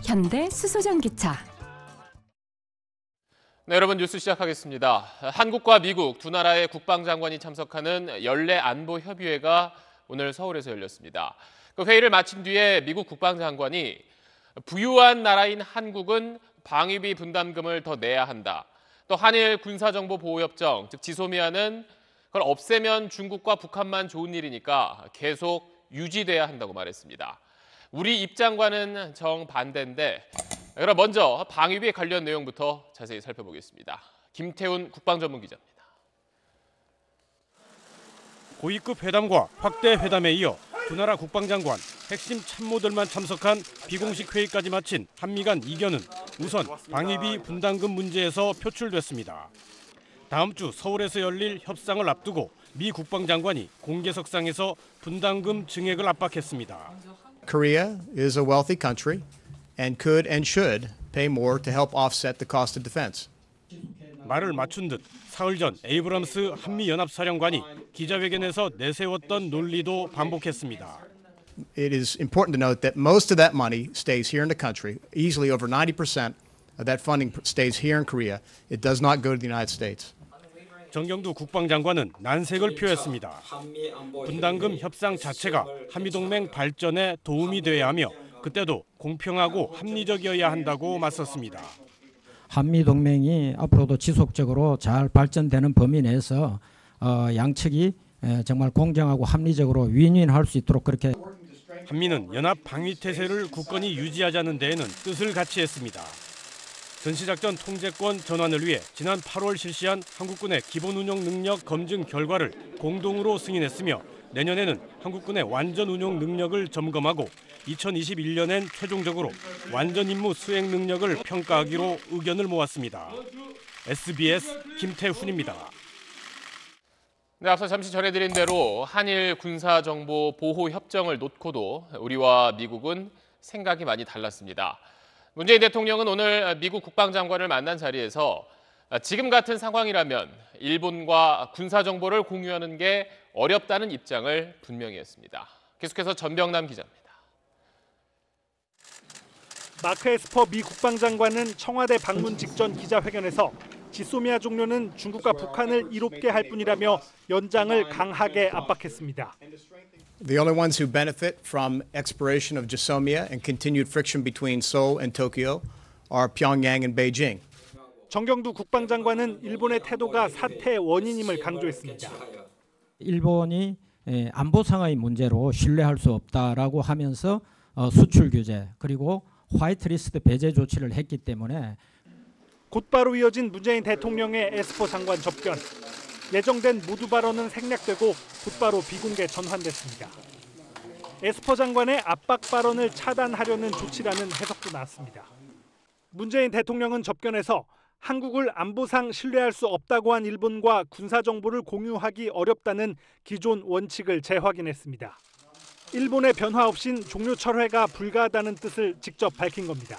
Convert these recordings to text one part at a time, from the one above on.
현대 수소전기차. 네, 여러분 뉴스 시작하겠습니다. 한국과 미국 두 나라의 국방장관이 참석하는 연례 안보협의회가 오늘 서울에서 열렸습니다. 그 회의를 마친 뒤에 미국 국방장관이 부유한 나라인 한국은 방위비 분담금을 더 내야 한다. 또 한일 군사정보보호협정, 즉 지소미아는 그걸 없애면 중국과 북한만 좋은 일이니까 계속 유지돼야 한다고 말했습니다. 우리 입장과는 정반대인데, 그럼 먼저 방위비 관련 내용부터 자세히 살펴보겠습니다. 김태훈 국방전문기자입니다. 고위급 회담과 확대 회담에 이어 두 나라 국방장관, 핵심 참모들만 참석한 비공식 회의까지 마친 한미 간 이견은 우선 방위비 분담금 문제에서 표출됐습니다. 다음 주 서울에서 열릴 협상을 앞두고 미 국방장관이 공개석상에서 분담금 증액을 압박했습니다. Korea is a wealthy country and could and should pay more to help offset the cost of defense. 말을 맞춘 듯 사흘 전 에이브럼스 한미연합사령관이 기자회견에서 내세웠던 논리도 반복했습니다. It is important to note that most of that money stays here in the country. Easily over 90% of that funding stays here in Korea. It does not go to the United States. 정경두 국방장관은 난색을 표했습니다. 분담금 협상 자체가 한미동맹 발전에 도움이 돼야 하며 그때도 공평하고 합리적이어야 한다고 맞섰습니다. 한미동맹이 앞으로도 지속적으로 잘 발전되는 범위 내에서 양측이 정말 공정하고 합리적으로 윈윈할 수 있도록 그렇게. 한미는 연합 방위태세를 굳건히 유지하자는 데에는 뜻을 같이 했습니다. 전시작전 통제권 전환을 위해 지난 8월 실시한 한국군의 기본 운용 능력 검증 결과를 공동으로 승인했으며 내년에는 한국군의 완전 운용 능력을 점검하고 2021년엔 최종적으로 완전 임무 수행 능력을 평가하기로 의견을 모았습니다. SBS 김태훈입니다. 네, 앞서 잠시 전해드린 대로 한일 군사정보보호협정을 놓고도 우리와 미국은 생각이 많이 달랐습니다. 문재인 대통령은 오늘 미국 국방장관을 만난 자리에서 지금 같은 상황이라면 일본과 군사정보를 공유하는 게 어렵다는 입장을 분명히 했습니다. 계속해서 전병남 기자입니다. 마크 에스퍼 미 국방장관은 청와대 방문 직전 기자회견에서 지소미아 종료는 중국과 북한을 이롭게 할 뿐이라며 연장을 강하게 압박했습니다. The only ones who benefit from expiration of Jisomia and continued friction between Seoul and Tokyo are Pyongyang and Beijing. 정경두 국방장관은 일본의 태도가 사태의 원인임을 강조했습니다. 일본이 안보 상의 문제로 신뢰할 수 없다라고 하면서 수출 규제 그리고 화이트리스트 배제 조치를 했기 때문에 곧바로 이어진 문재인 대통령의 에스퍼 장관 접견. 예정된 모두 발언은 생략되고 곧바로 비공개 전환됐습니다. 에스퍼 장관의 압박 발언을 차단하려는 조치라는 해석도 나왔습니다. 문재인 대통령은 접견에서 한국을 안보상 신뢰할 수 없다고 한 일본과 군사정보를 공유하기 어렵다는 기존 원칙을 재확인했습니다. 일본의 변화 없인 종료 철회가 불가하다는 뜻을 직접 밝힌 겁니다.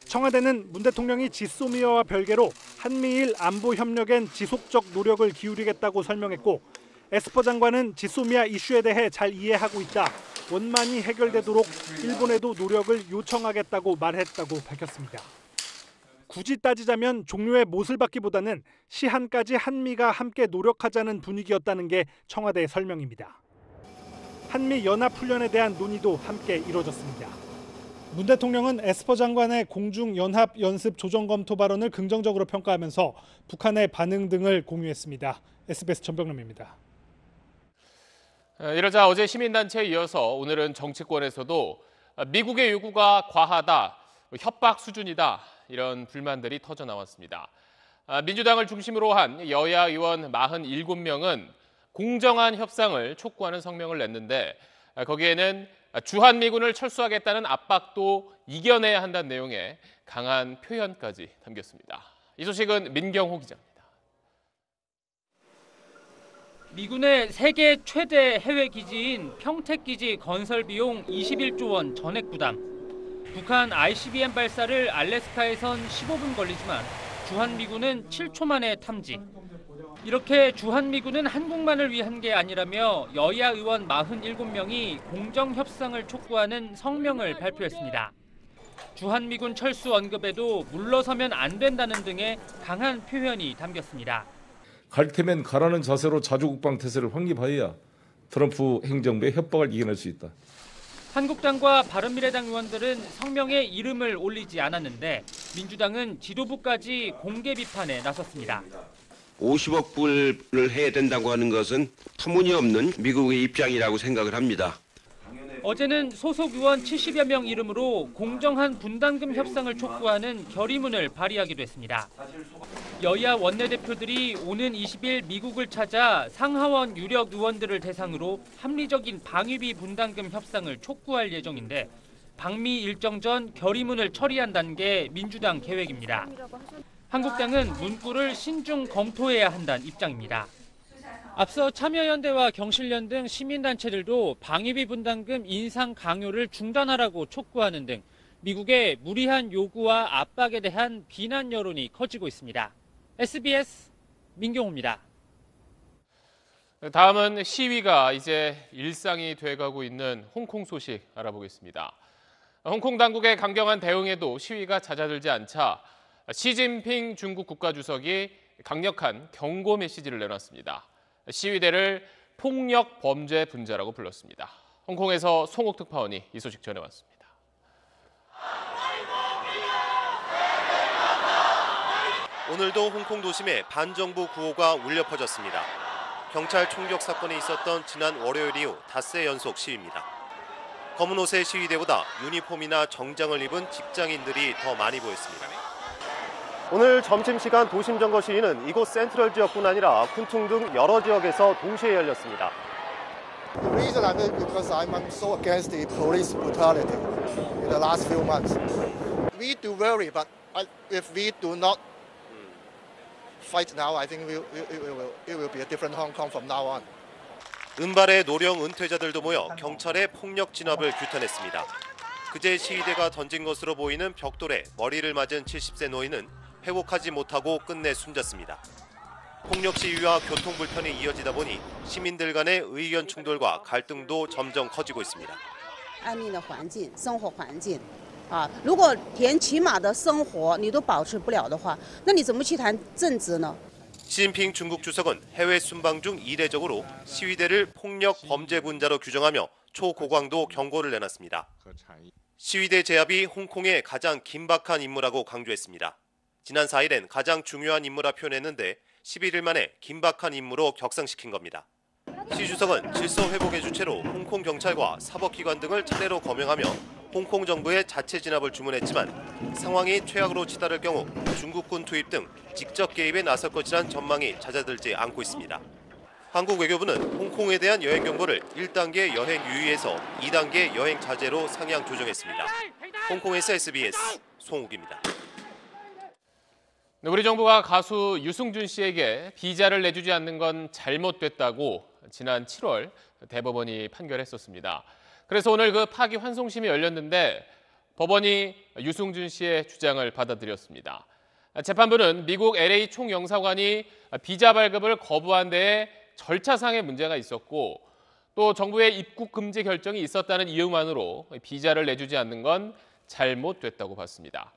청와대는 문 대통령이 지소미아와 별개로 한미일 안보 협력엔 지속적 노력을 기울이겠다고 설명했고 에스퍼 장관은 지소미아 이슈에 대해 잘 이해하고 있다. 원만히 해결되도록 일본에도 노력을 요청하겠다고 말했다고 밝혔습니다. 굳이 따지자면 종료의 못을 받기보다는 시한까지 한미가 함께 노력하자는 분위기였다는 게 청와대의 설명입니다. 한미 연합훈련에 대한 논의도 함께 이뤄졌습니다. 문 대통령은 에스퍼 장관의 공중연합연습 조정검토 발언을 긍정적으로 평가하면서 북한의 반응 등을 공유했습니다. SBS 전병남입니다. 이러자 어제 시민단체에 이어서 오늘은 정치권에서도 미국의 요구가 과하다, 협박 수준이다 이런 불만들이 터져 나왔습니다. 민주당을 중심으로 한 여야 의원 47명은 공정한 협상을 촉구하는 성명을 냈는데 거기에는 주한미군을 철수하겠다는 압박도 이겨내야 한다는 내용의 강한 표현까지 담겼습니다. 이 소식은 민경호 기자입니다. 미군의 세계 최대 해외 기지인 평택기지 건설 비용 21조 원 전액 부담. 북한 ICBM 발사를 알래스카에선 15분 걸리지만 주한미군은 7초 만에 탐지. 이렇게 주한미군은 한국만을 위한 게 아니라며 여야 의원 47명이 공정협상을 촉구하는 성명을 발표했습니다. 주한미군 철수 언급에도 물러서면 안 된다는 등의 강한 표현이 담겼습니다. 갈 테면 가라는 자세로 자주국방 태세를 확립하여야 트럼프 행정부의 협박을 이겨낼 수 있다. 한국당과 바른미래당 의원들은 성명에 이름을 올리지 않았는데 민주당은 지도부까지 공개 비판에 나섰습니다. 50억 불을 해야 된다고 하는 것은 터무니없는 미국의 입장이라고 생각을 합니다. 어제는 소속 의원 70여 명 이름으로 공정한 분담금 협상을 촉구하는 결의문을 발의하기도 했습니다. 여야 원내대표들이 오는 20일 미국을 찾아 상하원 유력 의원들을 대상으로 합리적인 방위비 분담금 협상을 촉구할 예정인데 방미 일정 전 결의문을 처리한다는 게 민주당 계획입니다. 한국당은 문구를 신중 검토해야 한다는 입장입니다. 앞서 참여연대와 경실련 등 시민단체들도 방위비 분담금 인상 강요를 중단하라고 촉구하는 등 미국의 무리한 요구와 압박에 대한 비난 여론이 커지고 있습니다. SBS 민경호입니다. 다음은 시위가 이제 일상이 돼가고 있는 홍콩 소식 알아보겠습니다. 홍콩 당국의 강경한 대응에도 시위가 잦아들지 않자 시진핑 중국 국가주석이 강력한 경고 메시지를 내놨습니다. 시위대를 폭력 범죄 분자라고 불렀습니다. 홍콩에서 송옥 특파원이 이 소식 전해왔습니다. 오늘도 홍콩 도심에 반정부 구호가 울려 퍼졌습니다. 경찰 총격 사건이 있었던 지난 월요일 이후 닷새 연속 시위입니다. 검은 옷의 시위대보다 유니폼이나 정장을 입은 직장인들이 더 많이 보였습니다. 오늘 점심시간 도심 점거 시위는 이곳 센트럴 지역뿐 아니라 쿤퉁 등 여러 지역에서 동시에 열렸습니다. The reason I mean because I'm so against the police brutality in the last few months. We do worry, but if we do not fight now, I think it will be a different Hong Kong from now on. 은발의 노령 은퇴자들도 모여 경찰의 폭력 진압을 규탄했습니다. 그제 시위대가 던진 것으로 보이는 벽돌에 머리를 맞은 70세 노인은 회복하지 못하고 끝내 숨졌습니다. 폭력 시위와 교통 불편이 이어지다 보니 시민들 간의 의견 충돌과 갈등도 점점 커지고 있습니다. 安宁的环境，生活环境，如果连起码的生活你都保持不了的话，那你怎么去谈政治呢？ 시진핑 중국 주석은 해외 순방 중 이례적으로 시위대를 폭력 범죄 분자로 규정하며 초고강도 경고를 내놨습니다. 시위대 제압이 홍콩의 가장 긴박한 임무라고 강조했습니다. 지난 4일엔 가장 중요한 임무라 표현했는데 11일 만에 긴박한 임무로 격상시킨 겁니다. 시 주석은 질서 회복의 주체로 홍콩 경찰과 사법기관 등을 차례로 거명하며 홍콩 정부의 자체 진압을 주문했지만 상황이 최악으로 치달을 경우 중국군 투입 등 직접 개입에 나설 것이란 전망이 잦아들지 않고 있습니다. 한국 외교부는 홍콩에 대한 여행 경보를 1단계 여행 유의에서 2단계 여행 자제로 상향 조정했습니다. 홍콩에서 SBS 송욱입니다. 우리 정부가 가수 유승준 씨에게 비자를 내주지 않는 건 잘못됐다고 지난 7월 대법원이 판결했었습니다. 그래서 오늘 그 파기 환송심이 열렸는데 법원이 유승준 씨의 주장을 받아들였습니다. 재판부는 미국 LA 총영사관이 비자 발급을 거부한 데에 절차상의 문제가 있었고 또 정부의 입국 금지 결정이 있었다는 이유만으로 비자를 내주지 않는 건 잘못됐다고 봤습니다.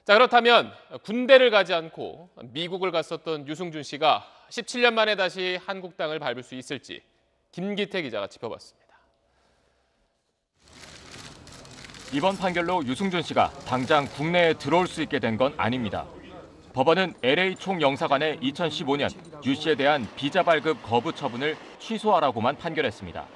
자, 그렇다면 군대를 가지 않고 미국을 갔었던 유승준 씨가 17년 만에 다시 한국 땅을 밟을 수 있을지 김기태 기자가 짚어봤습니다. 이번 판결로 유승준 씨가 당장 국내에 들어올 수 있게 된 건 아닙니다. 법원은 LA 총영사관의 2015년 유 씨에 대한 비자 발급 거부 처분을 취소하라고만 판결했습니다.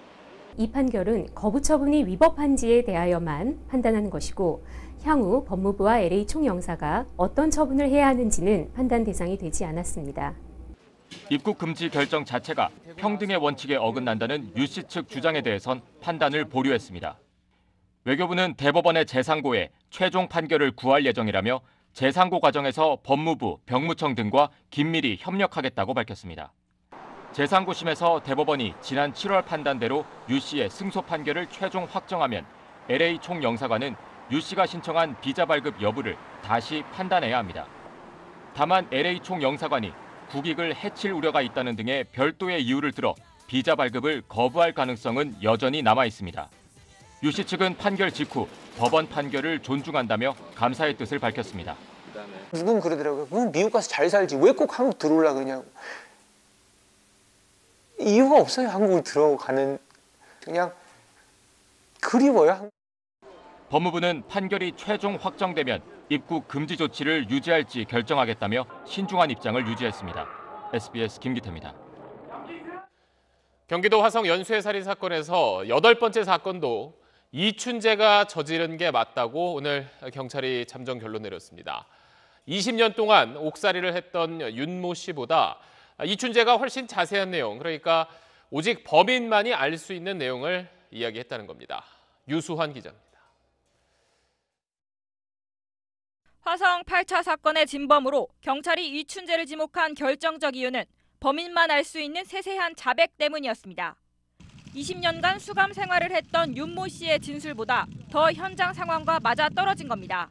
이 판결은 거부 처분이 위법한지에 대하여만 판단하는 것이고 향후 법무부와 LA 총영사가 어떤 처분을 해야 하는지는 판단 대상이 되지 않았습니다. 입국 금지 결정 자체가 평등의 원칙에 어긋난다는 유 씨 측 주장에 대해선 판단을 보류했습니다. 외교부는 대법원의 재상고에 최종 판결을 구할 예정이라며 재상고 과정에서 법무부, 병무청 등과 긴밀히 협력하겠다고 밝혔습니다. 재상고심에서 대법원이 지난 7월 판단대로 유 씨의 승소 판결을 최종 확정하면 LA 총영사관은 유 씨가 신청한 비자 발급 여부를 다시 판단해야 합니다. 다만 LA 총영사관이 국익을 해칠 우려가 있다는 등의 별도의 이유를 들어 비자 발급을 거부할 가능성은 여전히 남아 있습니다. 유 씨 측은 판결 직후 법원 판결을 존중한다며 감사의 뜻을 밝혔습니다. 누군 그러더라고요. 그럼 미국 가서 잘 살지 왜 꼭 한국 들어오려고 그러냐고. 이유가 없어요. 한국을 들어가는. 그냥 그리워요. 법무부는 판결이 최종 확정되면 입국 금지 조치를 유지할지 결정하겠다며 신중한 입장을 유지했습니다. SBS 김기태입니다. 경기도 화성 연쇄 살인 사건에서 8번째 사건도 이춘재가 저지른 게 맞다고 오늘 경찰이 잠정 결론 내렸습니다. 20년 동안 옥살이를 했던 윤모 씨보다 이춘재가 훨씬 자세한 내용, 그러니까 오직 범인만이 알 수 있는 내용을 이야기했다는 겁니다. 유수환 기자입니다. 화성 8차 사건의 진범으로 경찰이 이춘재를 지목한 결정적 이유는 범인만 알 수 있는 세세한 자백 때문이었습니다. 20년간 수감 생활을 했던 윤모 씨의 진술보다 더 현장 상황과 맞아떨어진 겁니다.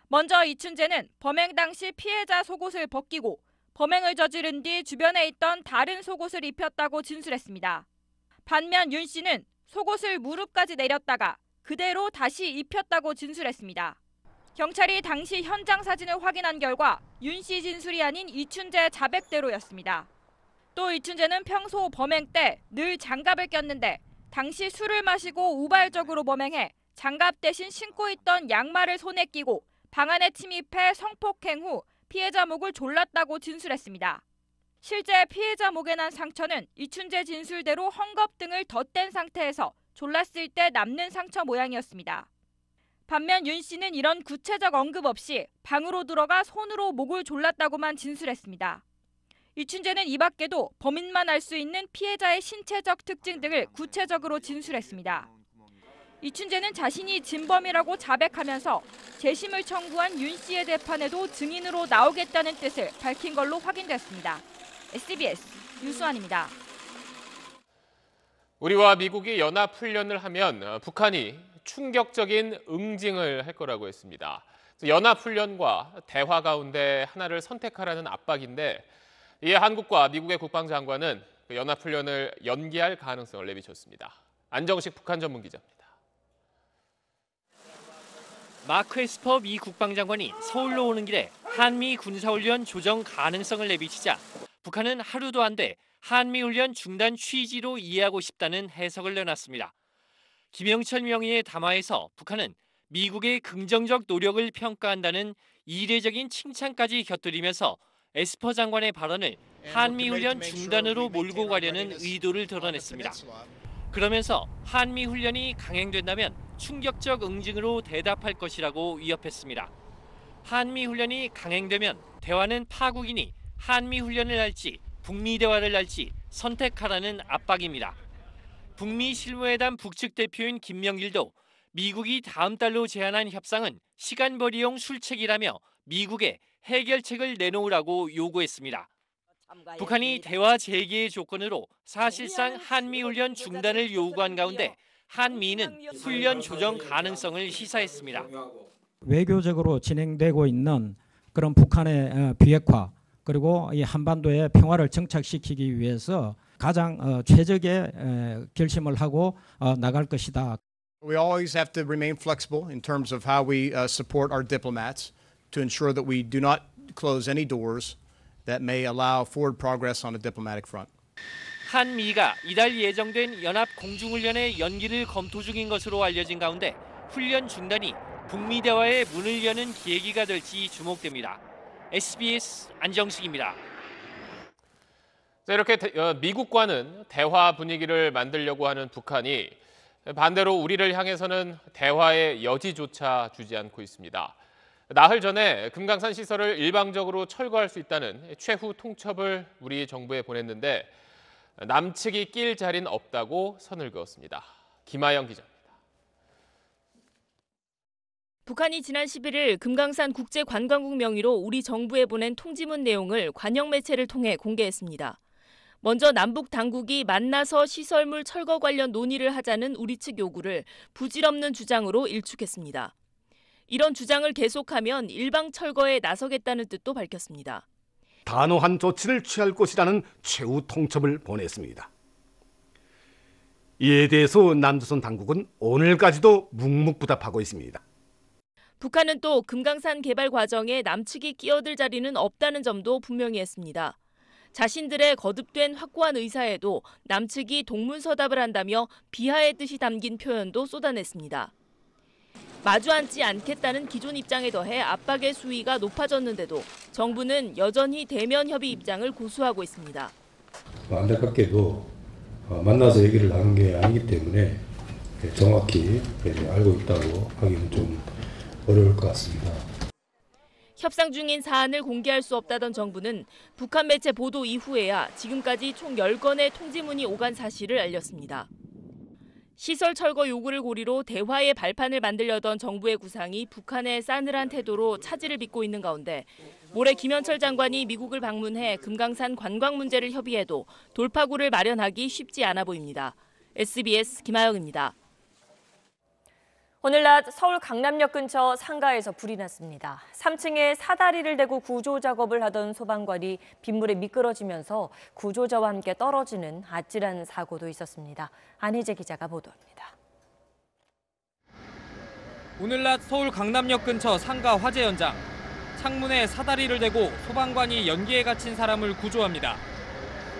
먼저 이춘재는 범행 당시 피해자 속옷을 벗기고 범행을 저지른 뒤 주변에 있던 다른 속옷을 입혔다고 진술했습니다. 반면 윤 씨는 속옷을 무릎까지 내렸다가 그대로 다시 입혔다고 진술했습니다. 경찰이 당시 현장 사진을 확인한 결과 윤 씨 진술이 아닌 이춘재 자백대로였습니다. 또 이춘재는 평소 범행 때 늘 장갑을 꼈는데 당시 술을 마시고 우발적으로 범행해 장갑 대신 신고 있던 양말을 손에 끼고 방 안에 침입해 성폭행 후 피해자 목을 졸랐다고 진술했습니다. 실제 피해자 목에 난 상처는 이춘재 진술대로 헝겊 등을 덧댄 상태에서 졸랐을 때 남는 상처 모양이었습니다. 반면 윤 씨는 이런 구체적 언급 없이 방으로 들어가 손으로 목을 졸랐다고만 진술했습니다. 이춘재는 이 밖에도 범인만 알 수 있는 피해자의 신체적 특징 등을 구체적으로 진술했습니다. 이춘재는 자신이 진범이라고 자백하면서 재심을 청구한 윤 씨의 재판에도 증인으로 나오겠다는 뜻을 밝힌 걸로 확인됐습니다. SBS 유수환입니다. 우리와 미국이 연합훈련을 하면 북한이 충격적인 응징을 할 거라고 했습니다. 연합훈련과 대화 가운데 하나를 선택하라는 압박인데 이에 한국과 미국의 국방장관은 연합훈련을 연기할 가능성을 내비쳤습니다. 안정식 북한 전문기자입니다. 마크 에스퍼 미 국방장관이 서울로 오는 길에 한미 군사훈련 조정 가능성을 내비치자 북한은 하루도 안 돼 한미훈련 중단 취지로 이해하고 싶다는 해석을 내놨습니다. 김영철 명의의 담화에서 북한은 미국의 긍정적 노력을 평가한다는 이례적인 칭찬까지 곁들이면서 에스퍼 장관의 발언을 한미훈련 중단으로 몰고 가려는 의도를 드러냈습니다. 그러면서 한미훈련이 강행된다면 충격적 응징으로 대답할 것이라고 위협했습니다. 한미훈련이 강행되면 대화는 파국이니 한미훈련을 할지 북미 대화를 할지 선택하라는 압박입니다. 북미 실무회담 북측 대표인 김명길도 미국이 다음 달로 제안한 협상은 시간벌이용 술책이라며 미국에 해결책을 내놓으라고 요구했습니다. 북한이 대화 재개의 조건으로 사실상 한미훈련 중단을 요구한 가운데 한미는 훈련 조정 가능성을 시사했습니다. 외교적으로 진행되고 있는 그런 북한의 비핵화 그리고 이 한반도의 평화를 정착시키기 위해서 가장 최적의 결심을 하고 나갈 것이다. We always have to remain flexible in terms of how we support our diplomats to ensure that we do not close any doors that may allow forward progress on a diplomatic front. 한미가 이달 예정된 연합 공중훈련의 연기를 검토 중인 것으로 알려진 가운데 훈련 중단이 북미 대화의 문을 여는 계기가 될지 주목됩니다. SBS 안정식입니다. 자, 이렇게 미국과는 대화 분위기를 만들려고 하는 북한이 반대로 우리를 향해서는 대화의 여지조차 주지 않고 있습니다. 나흘 전에 금강산 시설을 일방적으로 철거할 수 있다는 최후 통첩을 우리 정부에 보냈는데 남측이 낄 자리는 없다고 선을 그었습니다. 김아영 기자입니다. 북한이 지난 11일 금강산 국제관광국 명의로 우리 정부에 보낸 통지문 내용을 관영 매체를 통해 공개했습니다. 먼저 남북 당국이 만나서 시설물 철거 관련 논의를 하자는 우리 측 요구를 부질없는 주장으로 일축했습니다. 이런 주장을 계속하면 일방 철거에 나서겠다는 뜻도 밝혔습니다. 단호한 조치를 취할 것이라는 최후 통첩을 보냈습니다. 이에 대해서 남조선 당국은 오늘까지도 묵묵부답하고 있습니다. 북한은 또 금강산 개발 과정에 남측이 끼어들 자리는 없다는 점도 분명히 했습니다. 자신들의 거듭된 확고한 의사에도 남측이 동문서답을 한다며 비하의 뜻이 담긴 표현도 쏟아냈습니다. 마주 앉지 않겠다는 기존 입장에 더해 압박의 수위가 높아졌는데도 정부는 여전히 대면 협의 입장을 고수하고 있습니다. 안타깝게도 만나서 얘기를 나눈 게 아니기 때문에 정확히 알고 있다고 하기는 좀 어려울 것 같습니다. 협상 중인 사안을 공개할 수 없다던 정부는 북한 매체 보도 이후에야 지금까지 총 10건의 통지문이 오간 사실을 알렸습니다. 시설 철거 요구를 고리로 대화의 발판을 만들려던 정부의 구상이 북한의 싸늘한 태도로 차질을 빚고 있는 가운데 모레 김현철 장관이 미국을 방문해 금강산 관광 문제를 협의해도 돌파구를 마련하기 쉽지 않아 보입니다. SBS 김하영입니다. 오늘 낮 서울 강남역 근처 상가에서 불이 났습니다. 3층에 사다리를 대고 구조 작업을 하던 소방관이 빗물에 미끄러지면서 구조자와 함께 떨어지는 아찔한 사고도 있었습니다. 안희재 기자가 보도합니다. 오늘 낮 서울 강남역 근처 상가 화재 현장. 창문에 사다리를 대고 소방관이 연기에 갇힌 사람을 구조합니다.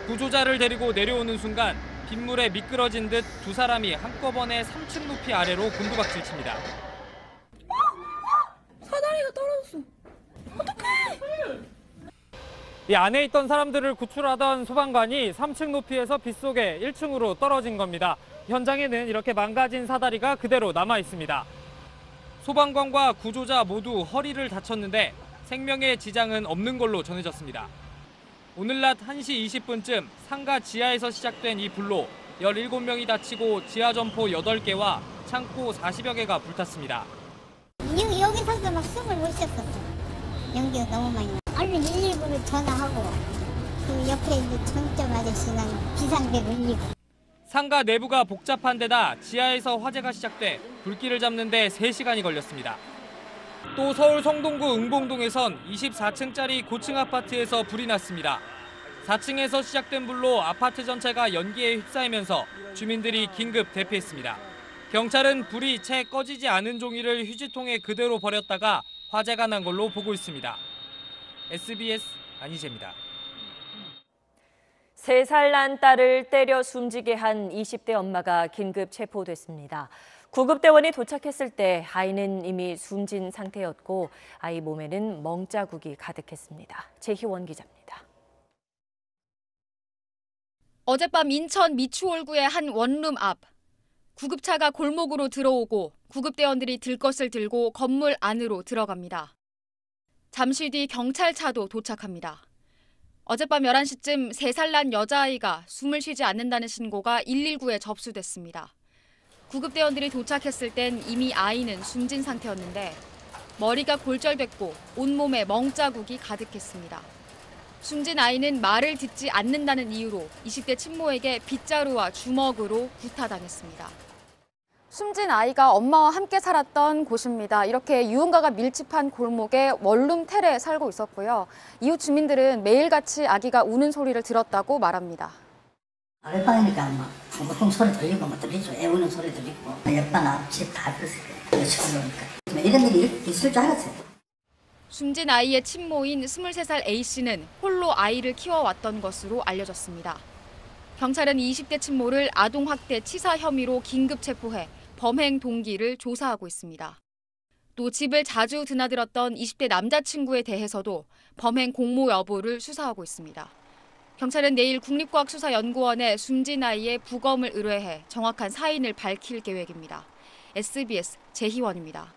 구조자를 데리고 내려오는 순간 빗물에 미끄러진 듯 두 사람이 한꺼번에 3층 높이 아래로 곤두박질 칩니다. 사다리가 떨어졌어. 어떡해! 이 안에 있던 사람들을 구출하던 소방관이 3층 높이에서 빗속에 1층으로 떨어진 겁니다. 현장에는 이렇게 망가진 사다리가 그대로 남아 있습니다. 소방관과 구조자 모두 허리를 다쳤는데 생명에 지장은 없는 걸로 전해졌습니다. 오늘 낮 1시 20분쯤 상가 지하에서 시작된 이 불로 17명이 다치고 지하 점포 8개와 창고 40여 개가 불탔습니다. 여기서도 막 숨을 못 쉬었었어. 연기가 너무 많이 나. 얼른 119로 전화하고 그 옆에 있는 청점 아저씨는 비상벨 울리고. 상가 내부가 복잡한 데다 지하에서 화재가 시작돼 불길을 잡는 데 3시간이 걸렸습니다. 또 서울 성동구 응봉동에선 24층짜리 고층 아파트에서 불이 났습니다. 4층에서 시작된 불로 아파트 전체가 연기에 휩싸이면서 주민들이 긴급 대피했습니다. 경찰은 불이 채 꺼지지 않은 종이를 휴지통에 그대로 버렸다가 화재가 난 걸로 보고 있습니다. SBS 안희재입니다. 3살 난 딸을 때려 숨지게 한 20대 엄마가 긴급 체포됐습니다. 구급대원이 도착했을 때 아이는 이미 숨진 상태였고 아이 몸에는 멍자국이 가득했습니다. 재희원 기자입니다. 어젯밤 인천 미추홀구의 한 원룸 앞. 구급차가 골목으로 들어오고 구급대원들이 들 것을 들고 건물 안으로 들어갑니다. 잠시 뒤 경찰차도 도착합니다. 어젯밤 11시쯤 3살 난 여자아이가 숨을 쉬지 않는다는 신고가 119에 접수됐습니다. 구급대원들이 도착했을 땐 이미 아이는 숨진 상태였는데 머리가 골절됐고 온몸에 멍자국이 가득했습니다. 숨진 아이는 말을 듣지 않는다는 이유로 20대 친모에게 빗자루와 주먹으로 구타당했습니다. 숨진 아이가 엄마와 함께 살았던 곳입니다. 이렇게 유흥가가 밀집한 골목에 원룸 텔에 살고 있었고요. 이웃 주민들은 매일같이 아기가 우는 소리를 들었다고 말합니다. 아랫방이니까 막 보통 소리 들리고 뭐 들리죠. 애 우는 소리 들리고 옆방 앞집 다 들었을 거예요. 그러니까 이런 일이 있을 줄 알았어요. 숨진 아이의 친모인 23살 A씨는 홀로 아이를 키워왔던 것으로 알려졌습니다. 경찰은 20대 친모를 아동학대 치사 혐의로 긴급 체포해 범행 동기를 조사하고 있습니다. 또 집을 자주 드나들었던 20대 남자친구에 대해서도 범행 공모 여부를 수사하고 있습니다. 경찰은 내일 국립과학수사연구원에 숨진 아이의 부검을 의뢰해 정확한 사인을 밝힐 계획입니다. SBS 재희원입니다.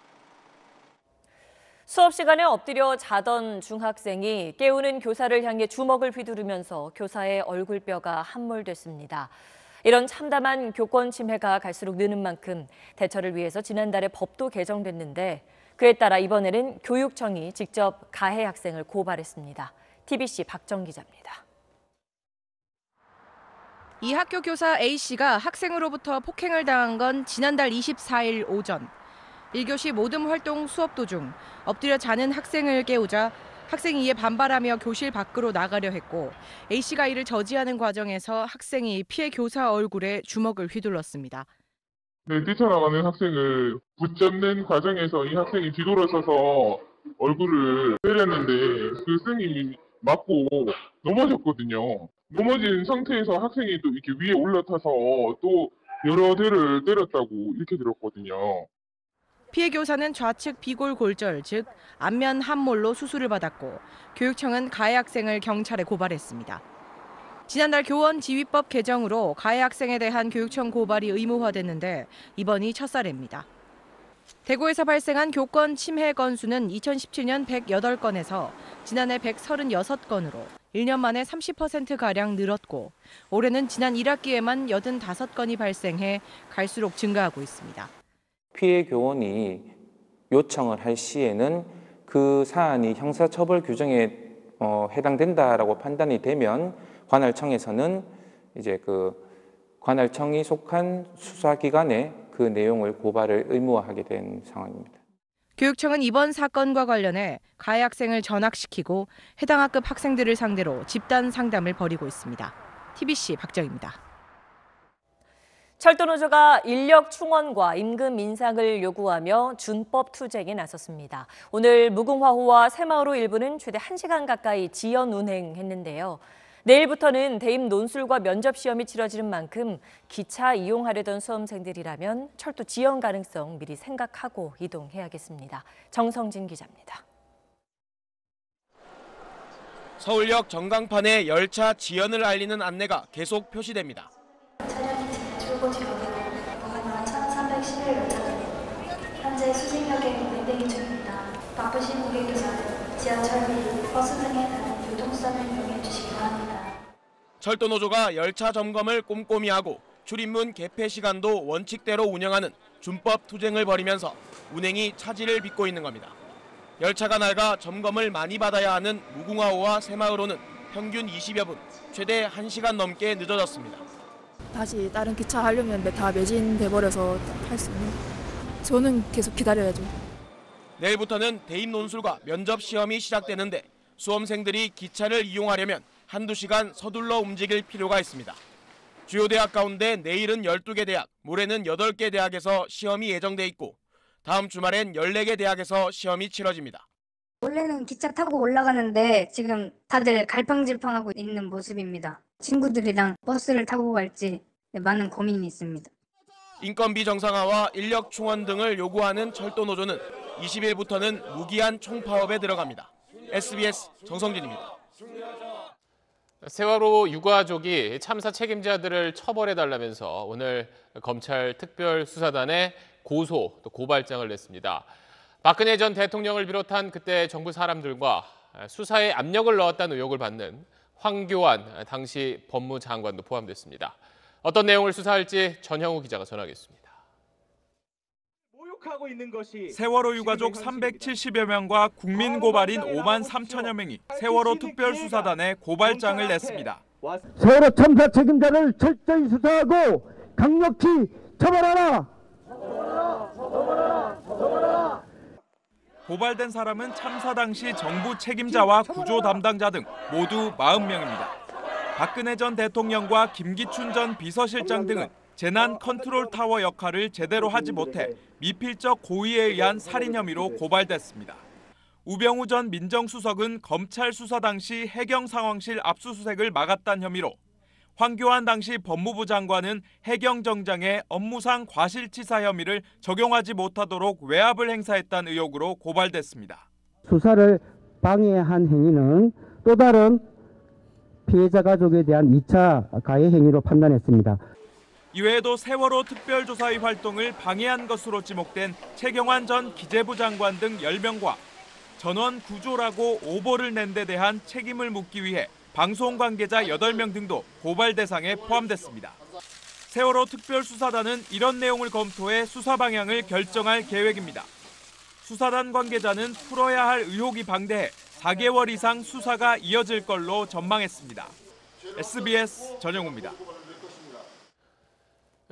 수업 시간에 엎드려 자던 중학생이 깨우는 교사를 향해 주먹을 휘두르면서 교사의 얼굴뼈가 함몰됐습니다. 이런 참담한 교권 침해가 갈수록 느는 만큼 대처를 위해서 지난달에 법도 개정됐는데 그에 따라 이번에는 교육청이 직접 가해 학생을 고발했습니다. TBC 박정 기자입니다. 이 학교 교사 A씨가 학생으로부터 폭행을 당한 건 지난달 24일 오전. 1교시 모듬 활동 수업 도중 엎드려 자는 학생을 깨우자 학생이 이에 반발하며 교실 밖으로 나가려 했고 A씨가 이를 저지하는 과정에서 학생이 피해 교사 얼굴에 주먹을 휘둘렀습니다. 네, 뛰쳐나가는 학생을 붙잡는 과정에서 이 학생이 뒤돌아서서 얼굴을 때렸는데 그 선생님이 맞고 넘어졌거든요. 넘어진 상태에서 학생이 또 이렇게 위에 올라타서 또 여러 대를 때렸다고 이렇게 들었거든요. 피해 교사는 좌측 비골골절, 즉 안면 함몰로 수술을 받았고 교육청은 가해 학생을 경찰에 고발했습니다. 지난달 교원 지휘법 개정으로 가해 학생에 대한 교육청 고발이 의무화됐는데 이번이 첫 사례입니다. 대구에서 발생한 교권 침해 건수는 2017년 108건에서 지난해 136건으로 1년 만에 30%가량 늘었고 올해는 지난 1학기에만 85건이 발생해 갈수록 증가하고 있습니다. 피해 교원이 요청을 할 시에는 그 사안이 형사처벌 규정에 해당된다라고 판단이 되면 관할청에서는 이제 그 관할청이 속한 수사기관에 그 내용을 고발을 의무화하게 된 상황입니다. 교육청은 이번 사건과 관련해 가해 학생을 전학시키고 해당 학급 학생들을 상대로 집단 상담을 벌이고 있습니다. TBC 박정입니다. 철도노조가 인력 충원과 임금 인상을 요구하며 준법 투쟁에 나섰습니다. 오늘 무궁화호와 새마을호 일부는 최대 1시간 가까이 지연 운행했는데요. 내일부터는 대입 논술과 면접 시험이 치러지는 만큼 기차 이용하려던 수험생들이라면 철도 지연 가능성 미리 생각하고 이동해야겠습니다. 정성진 기자입니다. 서울역 전광판에 열차 지연을 알리는 안내가 계속 표시됩니다. 차량이 지금 출고 지역으로 무궁화 1311 열차입니다. 현재 수진역에 운행 중입니다. 바쁘신 고객께서는 지하철 및 버스 등에 따른 교통수단을 이용해 주시기 바랍니다. 철도노조가 열차 점검을 꼼꼼히 하고 출입문 개폐 시간도 원칙대로 운영하는 준법 투쟁을 벌이면서 운행이 차질을 빚고 있는 겁니다. 열차가 낡아 점검을 많이 받아야 하는 무궁화호와 새마을호는 평균 20여 분, 최대 1시간 넘게 늦어졌습니다. 다시 다른 기차 하려면 다 매진돼 버려서 할 수 없는. 저는 계속 기다려야죠. 내일부터는 대입 논술과 면접 시험이 시작되는데 수험생들이 기차를 이용하려면 한두 시간 서둘러 움직일 필요가 있습니다. 주요 대학 가운데 내일은 12개 대학, 모레는 8개 대학에서 시험이 예정돼 있고 다음 주말엔 14개 대학에서 시험이 치러집니다. 원래는 기차 타고 올라가는데 지금 다들 갈팡질팡하고 있는 모습입니다. 친구들이랑 버스를 타고 갈지 많은 고민이 있습니다. 인건비 정상화와 인력 충원 등을 요구하는 철도노조는 20일부터는 무기한 총파업에 들어갑니다. SBS 정성진입니다. 세월호 유가족이 참사 책임자들을 처벌해달라면서 오늘 검찰 특별수사단에 고소, 또 고발장을 냈습니다. 박근혜 전 대통령을 비롯한 그때 정부 사람들과 수사에 압력을 넣었다는 의혹을 받는 황교안 당시 법무장관도 포함됐습니다. 어떤 내용을 수사할지 전형우 기자가 전하겠습니다. 세월호 유가족 370여 명과 국민 고발인 5만 3천여 명이 세월호 특별수사단에 고발장을 냈습니다. 세월호 참사 책임자를 철저히 수사하고 강력히 처벌하라! 고발된 사람은 참사 당시 정부 책임자와 구조 담당자 등 모두 40명입니다. 박근혜 전 대통령과 김기춘 전 비서실장 등은 재난 컨트롤 타워 역할을 제대로 하지 못해 미필적 고의에 의한 살인 혐의로 고발됐습니다. 우병우 전 민정수석은 검찰 수사 당시 해경 상황실 압수수색을 막았다는 혐의로, 황교안 당시 법무부 장관은 해경정장에 업무상 과실치사 혐의를 적용하지 못하도록 외압을 행사했다는 의혹으로 고발됐습니다. 수사를 방해한 행위는 또 다른 피해자 가족에 대한 2차 가해 행위로 판단했습니다. 이외에도 세월호 특별조사의 활동을 방해한 것으로 지목된 최경환 전 기재부 장관 등 10명과 전원 구조라고 오보를 낸 데 대한 책임을 묻기 위해 방송 관계자 8명 등도 고발 대상에 포함됐습니다. 세월호 특별수사단은 이런 내용을 검토해 수사 방향을 결정할 계획입니다. 수사단 관계자는 풀어야 할 의혹이 방대해 4개월 이상 수사가 이어질 걸로 전망했습니다. SBS 전영우입니다.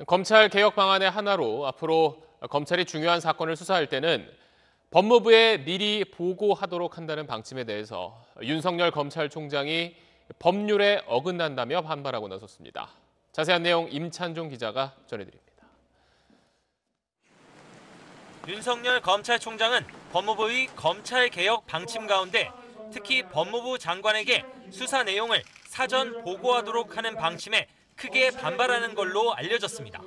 검찰 개혁 방안의 하나로 앞으로 검찰이 중요한 사건을 수사할 때는 법무부에 미리 보고하도록 한다는 방침에 대해서 윤석열 검찰총장이 법률에 어긋난다며 반발하고 나섰습니다. 자세한 내용 임찬종 기자가 전해드립니다. 윤석열 검찰총장은 법무부의 검찰개혁 방침 가운데 특히 법무부 장관에게 수사 내용을 사전 보고하도록 하는 방침에 크게 반발하는 걸로 알려졌습니다.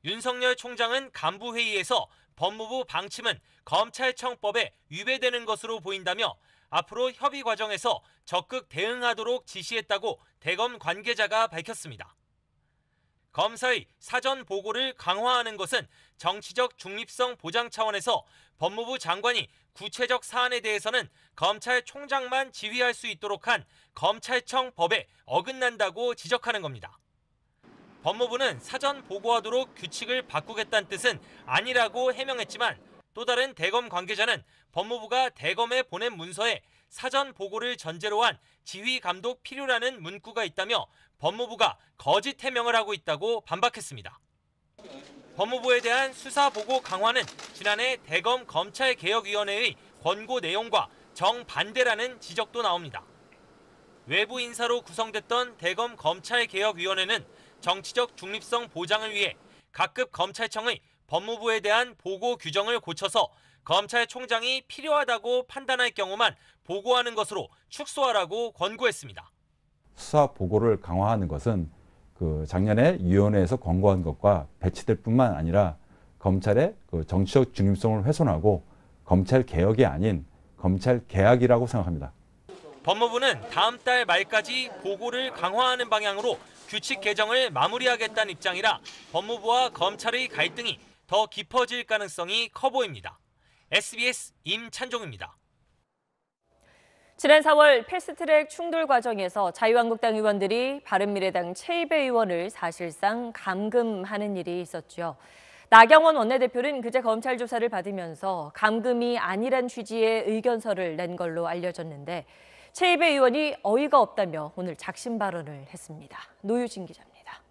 윤석열 총장은 간부회의에서 법무부 방침은 검찰청법에 위배되는 것으로 보인다며 앞으로 협의 과정에서 적극 대응하도록 지시했다고 대검 관계자가 밝혔습니다. 검사의 사전 보고를 강화하는 것은 정치적 중립성 보장 차원에서 법무부 장관이 구체적 사안에 대해서는 검찰총장만 지휘할 수 있도록 한 검찰청 법에 어긋난다고 지적하는 겁니다. 법무부는 사전 보고하도록 규칙을 바꾸겠다는 뜻은 아니라고 해명했지만 또 다른 대검 관계자는 법무부가 대검에 보낸 문서에 사전 보고를 전제로 한 지휘 감독 필요라는 문구가 있다며 법무부가 거짓 해명을 하고 있다고 반박했습니다. 법무부에 대한 수사 보고 강화는 지난해 대검 검찰개혁위원회의 권고 내용과 정반대라는 지적도 나옵니다. 외부 인사로 구성됐던 대검 검찰개혁위원회는 정치적 중립성 보장을 위해 각급 검찰청의 법무부에 대한 보고 규정을 고쳐서 검찰총장이 필요하다고 판단할 경우만 보고하는 것으로 축소하라고 권고했습니다. 수사 보고를 강화하는 것은 작년에 위원회에서 권고한 것과 배치될 뿐만 아니라 검찰의 정치적 중립성을 훼손하고 검찰 개혁이 아닌 검찰 개혁이라고 생각합니다. 법무부는 다음 달 말까지 보고를 강화하는 방향으로 규칙 개정을 마무리하겠다는 입장이라 법무부와 검찰의 갈등이 더 깊어질 가능성이 커 보입니다. SBS 임찬종입니다. 지난 4월 패스트트랙 충돌 과정에서 자유한국당 의원들이 바른미래당 최이배 의원을 사실상 감금하는 일이 있었죠. 나경원 원내대표는 그제 검찰 조사를 받으면서 감금이 아니란 취지의 의견서를 낸 걸로 알려졌는데 최이배 의원이 어이가 없다며 오늘 작심 발언을 했습니다. 노유진 기자입니다.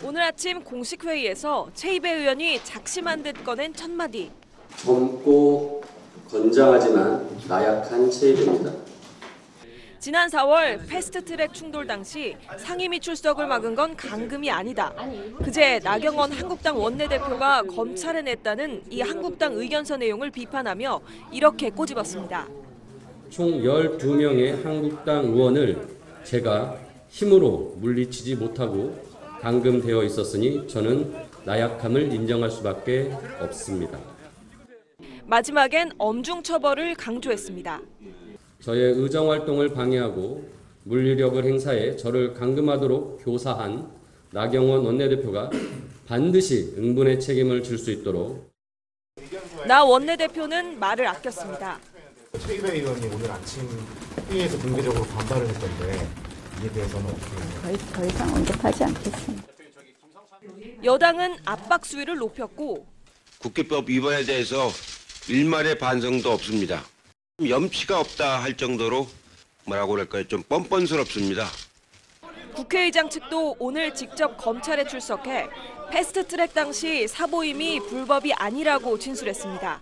오늘 아침 공식 회의에서 최이배 의원이 작심한 듯 꺼낸 첫 마디. 젊고 건장하지만 나약한 최이배입니다. 지난 4월 패스트트랙 충돌 당시 상임위 출석을 막은 건 감금이 아니다. 그제 나경원 한국당 원내대표가 검찰에 냈다는 이 한국당 의견서 내용을 비판하며 이렇게 꼬집었습니다. 총 12명의 한국당 의원을 제가 힘으로 물리치지 못하고 감금되어 있었으니 저는 나약함을 인정할 수밖에 없습니다. 마지막엔 엄중 처벌을 강조했습니다. 저의 의정활동을 방해하고 물리력을 행사해 저를 감금하도록 교사한 나경원 원내대표가 반드시 응분의 책임을 질 수 있도록. 나 원내대표는 말을 아꼈습니다. 최이배 의원이 오늘 아침 회의에서 공개적으로 반발을 했던데 이에 대해서는 어떻게? 더 이상 언급하지 않겠습니다. 여당은 압박 수위를 높였고 국회법 위반에 대해서 일말의 반성도 없습니다. 염치가 없다 할 정도로 뭐라고 그럴까요? 좀 뻔뻔스럽습니다. 국회의장 측도 오늘 직접 검찰에 출석해 패스트트랙 당시 사보임이 불법이 아니라고 진술했습니다.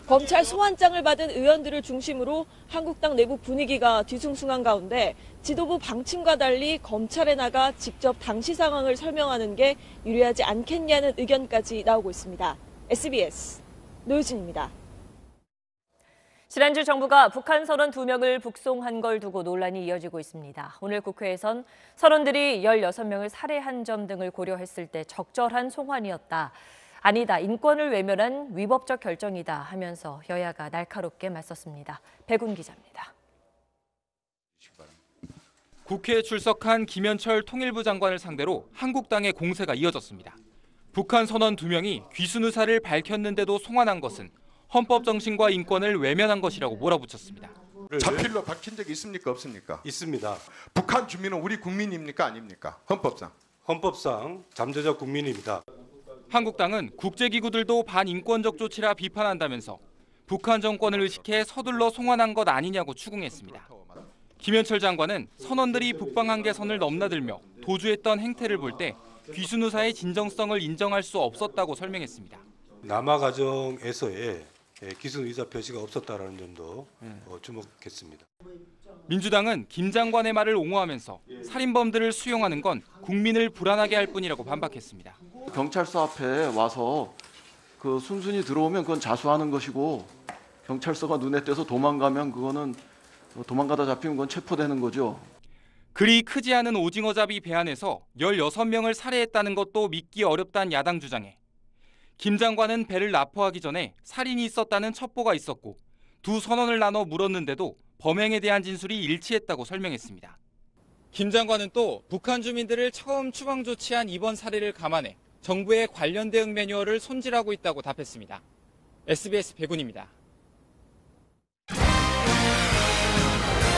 검찰 소환장을 받은 의원들을 중심으로 한국당 내부 분위기가 뒤숭숭한 가운데 지도부 방침과 달리 검찰에 나가 직접 당시 상황을 설명하는 게 유리하지 않겠냐는 의견까지 나오고 있습니다. SBS 노유진입니다. 지난주 정부가 북한 선원 2명을 북송한 걸 두고 논란이 이어지고 있습니다. 오늘 국회에선 선원들이 16명을 살해한 점 등을 고려했을 때 적절한 송환이었다. 아니다, 인권을 외면한 위법적 결정이다 하면서 여야가 날카롭게 맞섰습니다. 백운 기자입니다. 국회에 출석한 김현철 통일부 장관을 상대로 한국당의 공세가 이어졌습니다. 북한 선원 2명이 귀순 의사를 밝혔는데도 송환한 것은 헌법 정신과 인권을 외면한 것이라고 몰아붙였습니다. 자필로 박힌 적이 있습니까? 없습니까? 있습니다. 북한 주민은 우리 국민입니까? 아닙니까? 헌법상. 헌법상 잠재적 국민입니다. 한국당은 국제기구들도 반인권적 조치라 비판한다면서 북한 정권을 의식해 서둘러 송환한 것 아니냐고 추궁했습니다. 김현철 장관은 선원들이 북방 한계선을 넘나들며 도주했던 행태를 볼 때 귀순 의사의 진정성을 인정할 수 없었다고 설명했습니다. 남아 과정에서의 기순 의사 표시가 없었다라는 점도 주목했습니다. 민주당은 김 장관의 말을 옹호하면서 살인범들을 수용하는 건 국민을 불안하게 할 뿐이라고 반박했습니다. 경찰서 앞에 와서 그 순순히 들어오면 그건 자수하는 것이고 경찰서가 눈에 띄어서 도망가면 그거는 도망가다 잡히면 그건 체포되는 거죠. 그리 크지 않은 오징어잡이 배 안에서 16명을 살해했다는 것도 믿기 어렵다는 야당 주장에 김 장관은 배를 납포하기 전에 살인이 있었다는 첩보가 있었고 두 선원을 나눠 물었는데도 범행에 대한 진술이 일치했다고 설명했습니다. 김 장관은 또 북한 주민들을 처음 추방 조치한 이번 사례를 감안해 정부의 관련 대응 매뉴얼을 손질하고 있다고 답했습니다. SBS 백운입니다.